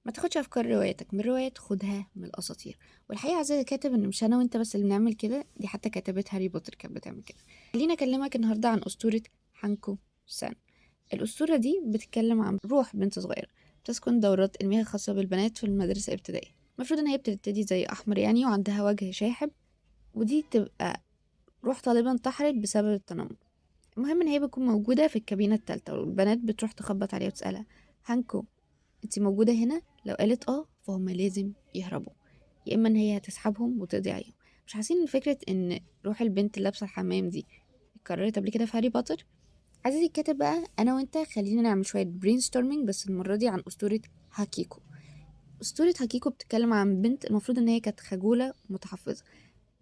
ما تاخدش افكار رواياتك من روايات، خدها من الاساطير. والحقيقه عزيزي الكاتب ان مش انا وانت بس اللي بنعمل كده، دي حتى كاتبة هاري بوتر كانت بتعمل كده. خليني اكلمك النهارده عن اسطوره هانكو سان. الاسطوره دي بتتكلم عن روح بنت صغيره بتسكن دورات المياه الخاصه بالبنات في المدرسه الابتدائيه. المفروض ان هي بتبتدي زي احمر يعني، وعندها وجه شاحب، ودي تبقى روح طالبا انتحرت بسبب التنمر. المهم ان هي بتكون موجوده في الكابينه الثالثه، والبنات بتروح تخبط عليها وتسالها: هانكو، انتي موجودة هنا؟ لو قالت اه فهم لازم يهربوا، يا اما ان هي هتسحبهم وتقضي عليهم. مش حاسين ان فكرة ان روح البنت اللي لابسة الحمام دي اتكررت قبل كده في هاري بوتر؟ عزيزي الكاتب بقى، انا وانت خلينا نعمل شوية برين ستورمينج، بس المرة دي عن اسطورة هاكيكو. اسطورة هاكيكو بتتكلم عن بنت المفروض ان هي كانت خجولة ومتحفظة،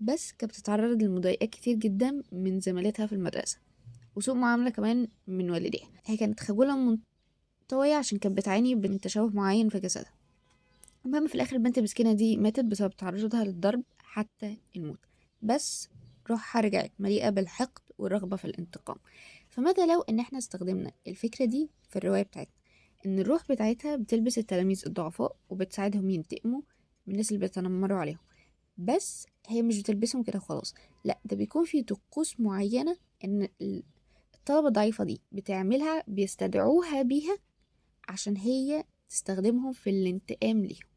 بس كانت بتتعرض لمضايقات كتير جدا من زميلاتها في المدرسة، وسوء معاملة كمان من والديها. هي كانت خجولة منطوية عشان كانت بتعاني من تشوه معين في جسدها. المهم في الاخر البنت المسكينه دي ماتت بسبب تعرضها للضرب حتى الموت، بس روحها رجعت مليئه بالحقد والرغبه في الانتقام. فماذا لو ان احنا استخدمنا الفكره دي في الروايه بتاعتنا، ان الروح بتاعتها بتلبس التلاميذ الضعفاء وبتساعدهم ينتقموا من الناس اللي بيتنمروا عليهم. بس هي مش بتلبسهم كده خلاص، لا، ده بيكون في طقوس معينه ان الطلبه الضعيفه دي بتعملها، بيستدعوها بيها عشان هي تستخدمهم في الانتقام ليهم.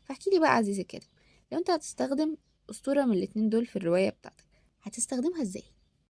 فاحكي لي بقى عزيزي كده، لو انت هتستخدم اسطورة من الاتنين دول في الرواية بتاعتك، هتستخدمها ازاي؟